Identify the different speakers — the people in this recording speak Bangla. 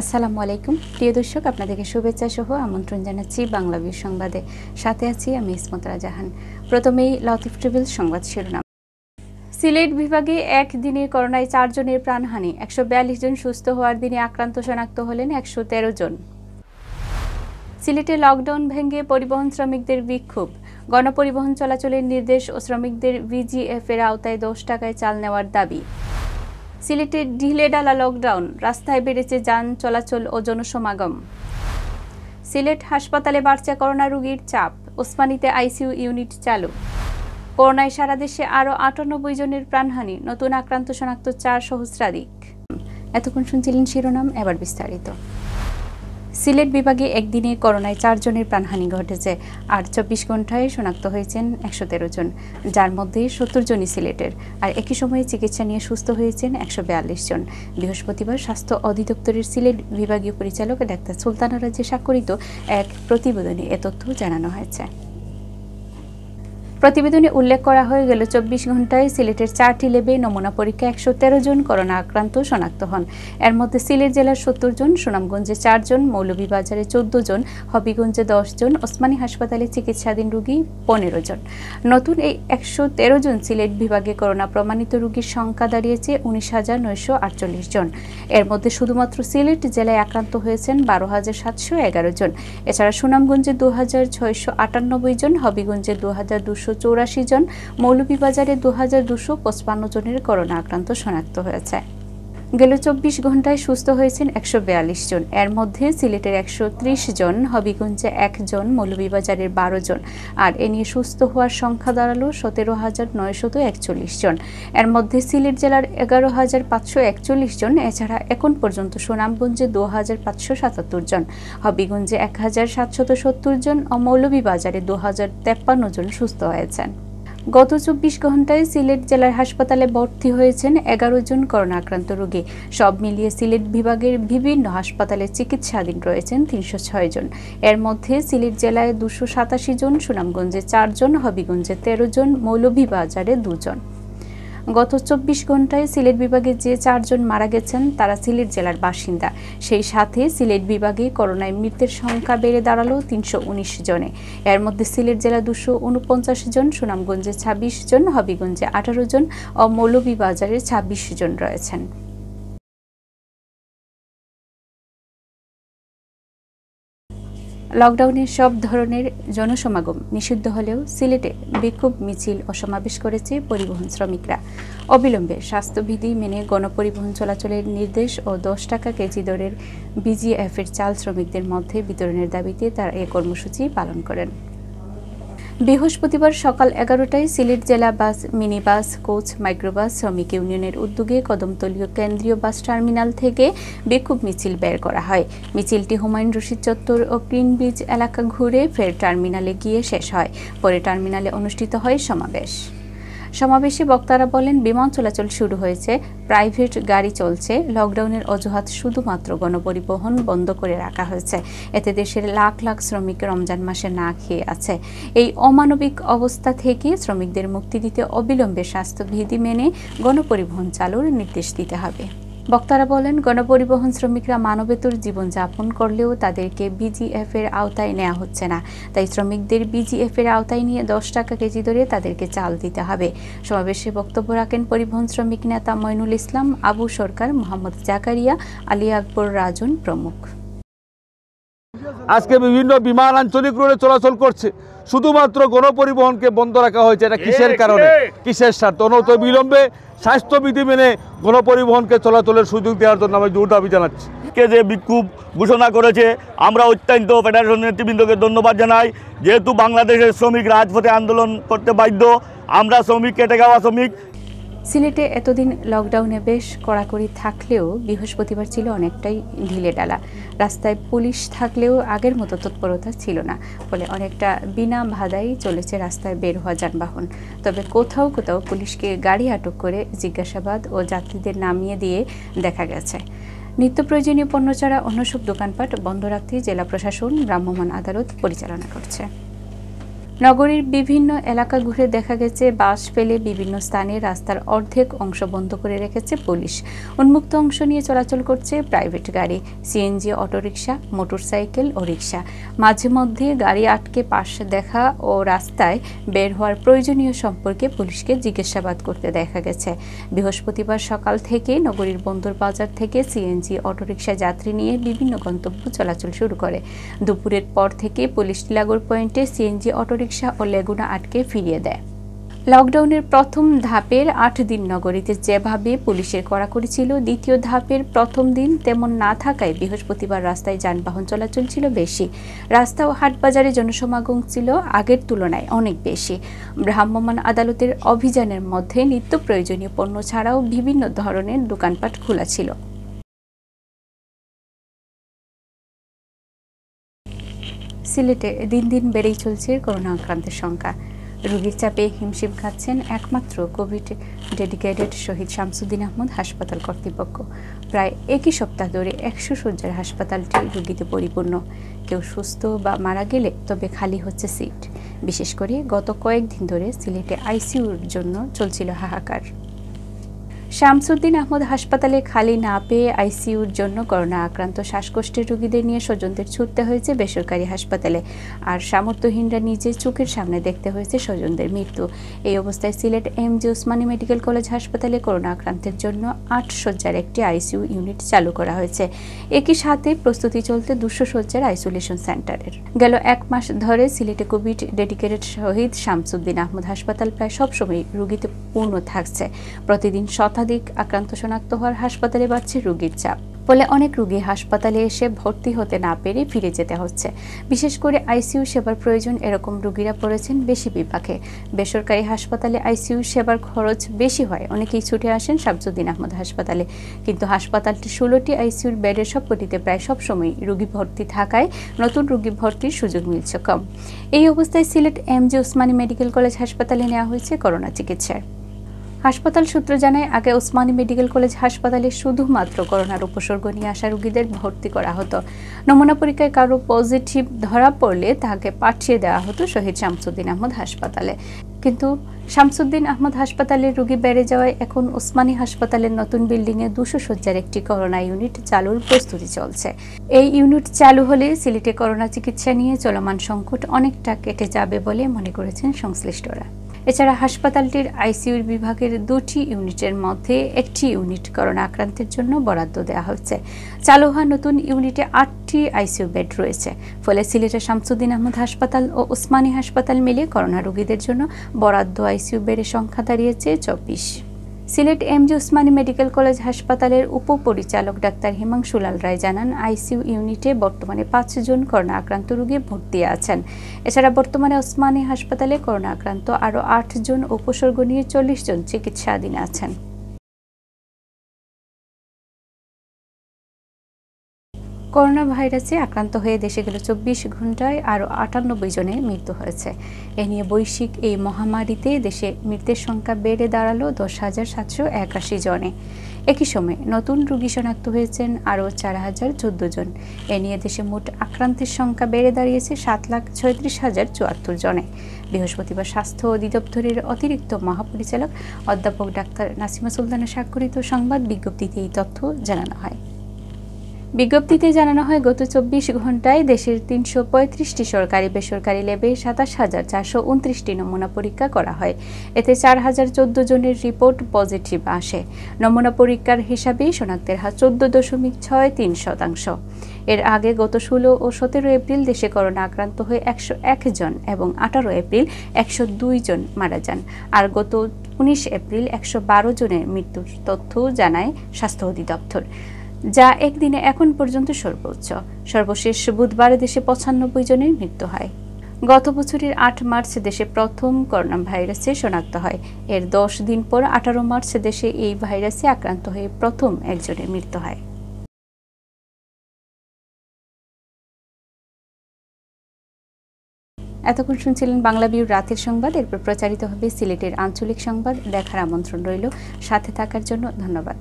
Speaker 1: আসসালামু আলাইকুম প্রিয় দর্শক, আপনাদেরকে শুভেচ্ছা সহ আমন্ত্রণ জানাচ্ছি বাংলাভিউ সংবাদে। সাথে আছি আমি ইসমতরা জাহান। প্রথমেই লতিফ ট্রিবিল সংবাদ শিরোনাম। সিলেট বিভাগে একদিনে করোনায় 4 জনের প্রাণহানি, 142 জন সুস্থ হওয়ার দিনে আক্রান্ত শনাক্ত হলেন 113 জন। সিলেটে লকডাউন ভেঙে পরিবহন শ্রমিকদের বিক্ষোভ, গণপরিবহন চলাচলের নির্দেশ ও শ্রমিকদের ভিজিএফ এর আওতায় 10 টাকায় চাল নেওয়ার দাবি। সিলেটে ঢিলেঢালা লকডাউন, রাস্তায় বেড়েছে যান চলাচল ও জনসমাগম। সিলেট হাসপাতালে বাড়ছে করোনা রোগীর চাপ, ওসমানীতে আইসিইউ ইউনিট চালু। করোনায় সারা দেশে আরও 98 জনের প্রাণহানি, নতুন আক্রান্ত শনাক্ত 4 সহস্রাধিক। এতক্ষণ শুনছিলেন শিরোনাম, এবার বিস্তারিত। সিলেট বিভাগে একদিনে করোনায় 4 জনের প্রাণহানি ঘটেছে, আর 24 ঘন্টায় শনাক্ত হয়েছেন 113 জন, যার মধ্যে 70 জনই সিলেটের। আর একই সময়ে চিকিৎসা নিয়ে সুস্থ হয়েছেন 142 জন। বৃহস্পতিবার স্বাস্থ্য অধিদপ্তরের সিলেট বিভাগীয় পরিচালক ডাক্তার সুলতানা রাজ্যে স্বাক্ষরিত এক প্রতিবেদনে এ তথ্য জানানো হয়েছে। প্রতিবেদনে উল্লেখ করা হয়ে গেল 24 ঘন্টায় সিলেটের 4টি ল্যাবে নমুনা পরীক্ষা 113 জন করোনা আক্রান্ত শনাক্ত হন। এর মধ্যে সিলেট জেলার 70 জন, সুনামগঞ্জে 4 জন, মৌলভীবাজারে 14 জন, হবিগঞ্জে 10 জন, ওসমানী হাসপাতালে চিকিৎসাধীন রোগী 15 জন। নতুন এই 113 জন সিলেট বিভাগে করোনা প্রমাণিত রোগীর সংখ্যা দাঁড়িয়েছে 19,948 জন। এর মধ্যে শুধুমাত্র সিলেট জেলায় আক্রান্ত হয়েছেন 12,711 জন। এছাড়া সুনামগঞ্জে 2,698 জন, হবিগঞ্জে 2,284 জন, মৌলভীবাজারে 2,255 জনের করোনা আক্রান্ত শনাক্ত হয়েছে। গেল 24 ঘন্টায় সুস্থ হয়েছেন 142 জন। এর মধ্যে সিলেটের 130 জন, হবিগঞ্জে 1 জন, মৌলভীবাজারের 12 জন। আর এ নিয়ে সুস্থ হওয়ার সংখ্যা দাঁড়ালো 17,941 জন। এর মধ্যে সিলেট জেলার 11,541 জন। এছাড়া এখন পর্যন্ত সুনামগঞ্জে 2,577 জন, হবিগঞ্জে 1,770 জন ও মৌলভীবাজারে 2,053 জন সুস্থ হয়েছেন। গত 24 ঘন্টায় সিলেট জেলার হাসপাতালে ভর্তি হয়েছেন 11 জন করোনা আক্রান্ত রোগী। সব মিলিয়ে সিলেট বিভাগের বিভিন্ন হাসপাতালে চিকিৎসাধীন রয়েছেন 306 জন। এর মধ্যে সিলেট জেলায় 287 জন, সুনামগঞ্জে 4 জন, হবিগঞ্জে 13 জন, মৌলভীবাজারে 2 জন। গত 24 ঘন্টায় সিলেট বিভাগে যে 4 জন মারা গেছেন তারা সিলেট জেলার বাসিন্দা। সেই সাথে সিলেট বিভাগে করোনায় মৃতের সংখ্যা বেড়ে দাঁড়ালো 319 জনে। এর মধ্যে সিলেট জেলা 249 জন, সুনামগঞ্জে 26 জন, হবিগঞ্জে 18 জন ও মৌলভীবাজারে 26 জন রয়েছেন। লকডাউনে সব ধরনের জনসমাগম নিষিদ্ধ হলেও সিলেটে বিক্ষোভ মিছিল ও সমাবেশ করেছে পরিবহন শ্রমিকরা। অবিলম্বে স্বাস্থ্যবিধি মেনে গণপরিবহন চলাচলের নির্দেশ ও 10 টাকা কেজি দরের বিজিএফ এর চাল শ্রমিকদের মধ্যে বিতরণের দাবিতে তারা এ কর্মসূচি পালন করেন। বৃহস্পতিবার সকাল 11টায় সিলেট জেলা বাস, মিনি বাস, কোচ, মাইক্রোবাস শ্রমিক ইউনিয়নের উদ্যোগে কদমতলীয় কেন্দ্রীয় বাস টার্মিনাল থেকে বিক্ষোভ মিছিল বের করা হয়। মিছিলটি হুমায়ুন রশিদ চত্বর ও গ্রিন ব্রিজ এলাকা ঘুরে ফের টার্মিনালে গিয়ে শেষ হয়। পরে টার্মিনালে অনুষ্ঠিত হয় সমাবেশে বক্তারা বলেন, বিমান চলাচল শুরু হয়েছে, প্রাইভেট গাড়ি চলছে, লকডাউনের অজুহাত শুধুমাত্র গণপরিবহন বন্ধ করে রাখা হয়েছে। এতে দেশের লাখ লাখ শ্রমিক রমজান মাসে না খেয়ে আছে। এই অমানবিক অবস্থা থেকে শ্রমিকদের মুক্তি দিতে অবিলম্বে স্বাস্থ্যবিধি মেনে গণপরিবহন চালুর নির্দেশ দিতে হবে। বক্তারা বলেন, গণপরিবহন শ্রমিকরা মানবেতর জীবনযাপন করলেও তাদেরকে বিজিএফ এর আওতায় নেওয়া হচ্ছে না। তাই শ্রমিকদের বিজিএফ এর আওতায় নিয়ে 10 টাকা কেজি দরে তাদেরকে চাল দিতে হবে। সমাবেশে বক্তব্য রাখেন পরিবহন শ্রমিক নেতা মইনুল ইসলাম, আবু সরকার, মোহাম্মদ জাকারিয়া, আলী আকবর রাজন প্রমুখ।
Speaker 2: আজকে বিভিন্ন বিমান আঞ্চলিক রোডে চলাচল করছে, শুধুমাত্র গণপরিবহনকে বন্ধ রাখা হয়েছে। এটা কিসের কারণে, কিসের স্বার্থ? অনন্ত বিলম্বে স্বাস্থ্যবিধি মেনে গণপরিবহনকে চলাচলের সুযোগ দেওয়ার জন্য আমি জোর দাবি জানাচ্ছি।
Speaker 3: যে বিক্ষোভ ঘোষণা করেছে, আমরা অত্যন্ত ফেডারেশন নেতৃবৃন্দকে ধন্যবাদ জানাই। যেহেতু বাংলাদেশের শ্রমিক রাজপথে আন্দোলন করতে বাধ্য, আমরা শ্রমিক, কেটে খাওয়া শ্রমিক।
Speaker 1: সিলেটে এতদিন লকডাউনে বেশ কড়াকড়ি থাকলেও বৃহস্পতিবার ছিল অনেকটাই ঢিলেঢালা। রাস্তায় পুলিশ থাকলেও আগের মতো তৎপরতা ছিল না, ফলে অনেকটা বিনা বাধাই চলেছে রাস্তায় বের হওয়া যানবাহন। তবে কোথাও কোথাও পুলিশকে গাড়ি আটক করে জিজ্ঞাসাবাদ ও যাত্রীদের নামিয়ে দিয়ে দেখা গেছে। নিত্য প্রয়োজনীয় পণ্য ছাড়া অন্য সব দোকানপাট বন্ধ রাখতে জেলা প্রশাসন ভ্রাম্যমাণ আদালত পরিচালনা করছে। নগরীর বিভিন্ন এলাকা ঘুরে দেখা গেছে বাস ফেলে বিভিন্ন স্থানে রাস্তার অর্ধেক অংশ বন্ধ করে রেখেছে পুলিশ। উন্মুক্ত অংশ নিয়ে চলাচল করছে প্রাইভেট গাড়ি, সিএনজি, অটোরিকশা, মোটরসাইকেল ও রিকশা। মাঝে মধ্যে গাড়ি আটকে পাশ দেখা ও রাস্তায় বের হওয়ার প্রয়োজনীয় সম্পর্কে পুলিশকে জিজ্ঞাসাবাদ করতে দেখা গেছে। বৃহস্পতিবার সকাল থেকে নগরীর বন্দর বাজার থেকে সিএনজি, অটোরিকশা যাত্রী নিয়ে বিভিন্ন গন্তব্য চলাচল শুরু করে। দুপুরের পর থেকে পুলিশ টিলাগড় পয়েন্টে সিএনজি, অটোরিকশা ও লেগুনা আটকে ফিরিয়ে দেয়। লকডাউনের প্রথম ধাপের 8 দিন নগরীতে যেভাবে পুলিশের কড়াকড়ি ছিল, দ্বিতীয় ধাপের প্রথম দিন তেমন না থাকায় বৃহস্পতিবার রাস্তায় যানবাহন চলাচল ছিল বেশি। রাস্তা ও হাটবাজারে জনসমাগম ছিল আগের তুলনায় অনেক বেশি। ভ্রাম্যমাণ আদালতের অভিযানের মধ্যে নিত্য প্রয়োজনীয় পণ্য ছাড়াও বিভিন্ন ধরনের দোকানপাট খোলা ছিল। সিলেটে দিন দিন বেড়েই চলছে করোনা আক্রান্তের সংখ্যা। রোগীর চাপে হিমশিম খাচ্ছেন একমাত্র কোভিড ডেডিকেটেড শহীদ শামসুদ্দিন আহমদ হাসপাতাল কর্তৃপক্ষ। প্রায় একই সপ্তাহ ধরে 100 শয্যার হাসপাতালটি রোগীতে পরিপূর্ণ। কেউ সুস্থ বা মারা গেলে তবে খালি হচ্ছে সিট। বিশেষ করে গত কয়েকদিন ধরে সিলেটে আইসিইউর জন্য চলছিল হাহাকার। শামসুদ্দিন আহমদ হাসপাতালে খালি না পেয়ে আইসিইউর জন্য করোনা আক্রান্ত শ্বাসকষ্টের রোগীদের নিয়ে স্বজনদের ছুটতে হয়েছে বেসরকারি হাসপাতালে। আর সামর্থ্যহীনরা নিজের চোখের সামনে দেখতে হয়েছে স্বজনদের মৃত্যু। এই অবস্থায় Sylhet MG Osmani medical college হাসপাতালে করোনা আক্রান্তের জন্য 8 শয্যার একটি আইসিইউ ইউনিট চালু করা হয়েছে। একই সাথে প্রস্তুতি চলতে 200 শয্যার আইসোলেশন সেন্টারের। গেল 1 মাস ধরে সিলেটে কোভিড ডেডিকেটেড শহীদ শামসুদ্দিন আহমদ হাসপাতাল প্রায় সবসময় রোগীতে পূর্ণ থাকছে। প্রতিদিন শতাধিক আক্রান্ত শনাক্ত হওয়ার হাসপাতালে বাড়ছে রোগীর চাপ। ফলে অনেক রোগী হাসপাতালে এসে ভর্তি হতে না পেরে ফিরে যেতে হচ্ছে। বিশেষ করে আইসিইউ সেবার প্রয়োজন এরকম রোগীরা পড়েছেন বেশি বিপাকে। বেসরকারি হাসপাতালে আইসিইউ সেবার খরচ বেশি হয়, অনেকেই ছুটে আসেন শামসুদ্দিন আহমদ হাসপাতালে। কিন্তু হাসপাতালটি 16টি আইসিইউর বেডের সবকটিতে প্রায় সবসময় রোগী ভর্তি থাকায় নতুন রোগী ভর্তির সুযোগ মিলছে কম। এই অবস্থায় Sylhet MG Osmani medical college হাসপাতালে নেওয়া হয়েছে করোনা চিকিৎসায়। হাসপাতাল সূত্র জানায়, আগে ওসমানী মেডিকেল কলেজ হাসপাতালে শুধুমাত্র করোনার উপসর্গ নিয়ে আসা রোগীদের ভর্তি করা হতো। নমুনা পরীক্ষায় কারো পজিটিভ ধরা পড়লে তাকে পাঠিয়ে দেওয়া হতো শহীদ শামসুদ্দিন আহমদ হাসপাতালে। কিন্তু শামসুদ্দিন আহমদ হাসপাতালের রোগী বেড়ে যাওয়ায় এখন ওসমানী হাসপাতালের নতুন বিল্ডিংয়ে 200 শয্যার একটি করোনা ইউনিট চালুর প্রস্তুতি চলছে। এই ইউনিট চালু হলে সিলেটে করোনা চিকিৎসা নিয়ে চলমান সংকট অনেকটা কেটে যাবে বলে মনে করেছেন সংশ্লিষ্টরা। এছাড়া হাসপাতালটির আইসিইউ বিভাগের 2টি ইউনিটের মধ্যে একটি ইউনিট করোনা আক্রান্তের জন্য বরাদ্দ দেওয়া হচ্ছে। চালু হওয়া নতুন ইউনিটে 8টি আইসিইউ বেড রয়েছে। ফলে সিলেটের শামসুদ্দিন আহমদ হাসপাতাল ও ওসমানী হাসপাতাল মিলিয়ে করোনা রোগীদের জন্য বরাদ্দ আইসিইউ বেডের সংখ্যা দাঁড়িয়েছে 24। Sylhet MG Osmani medical college হাসপাতালের উপপরিচালক ডাক্তার হিমাংশু লাল রায় জানান, আইসিইউ ইউনিটে বর্তমানে 5 জন করোনা আক্রান্ত রোগী ভর্তি আছেন। এছাড়া বর্তমানে ওসমানী হাসপাতালে করোনা আক্রান্ত আরও 8 জন, উপসর্গ নিয়ে 40 জন চিকিৎসাধীন আছেন। করোনা ভাইরাসে আক্রান্ত হয়ে দেশে গেল 24 ঘন্টায় আরও 98 জনের মৃত্যু হয়েছে। এ নিয়ে বৈশ্বিক এই মহামারীতে দেশে মৃতের সংখ্যা বেড়ে দাঁড়ালো 10,781 জনে। একই সময়ে নতুন রোগী শনাক্ত হয়েছেন আরও 4,014 জন। এ নিয়ে দেশে মোট আক্রান্তের সংখ্যা বেড়ে দাঁড়িয়েছে 7,36,074 জনে। বৃহস্পতিবার স্বাস্থ্য অধিদপ্তরের অতিরিক্ত মহাপরিচালক অধ্যাপক ডাক্তার নাসিমা সুলতানা স্বাক্ষরিত সংবাদ বিজ্ঞপ্তিতে এই তথ্য জানানো হয়। বিজ্ঞপ্তিতে জানানো হয়, গত 24 ঘন্টায় দেশের 335টি সরকারি বেসরকারি ল্যাবে 27,429টি নমুনা পরীক্ষা করা হয়। এতে 4,014 জনের রিপোর্ট পজিটিভ আসে। নমুনা পরীক্ষার হিসাবে শনাক্তের হার 14.63%। এর আগে গত 16 ও 17 এপ্রিল দেশে করোনা আক্রান্ত হয়ে 101 জন এবং 18 এপ্রিল 102 জন মারা যান। আর গত 19 এপ্রিল 112 জনের মৃত্যুর তথ্য জানায় স্বাস্থ্য অধিদপ্তর, যা একদিনে এখন পর্যন্ত সর্বোচ্চ। সর্বশেষ বুধবার দেশে 95 জনের মৃত্যু হয়। গত বছরের 8 মার্চ দেশে প্রথম করোনা ভাইরাসে শনাক্ত হয়। এর 10 দিন পর 18 মার্চ দেশে এই ভাইরাসে আক্রান্ত হয়ে প্রথম একজনের মৃত্যু হয়। এতক্ষণ শুনছিলেন বাংলাভিউর রাতের সংবাদ। এরপর প্রচারিত হবে সিলেটের আঞ্চলিক সংবাদ। দেখার আমন্ত্রণ রইল। সাথে থাকার জন্য ধন্যবাদ।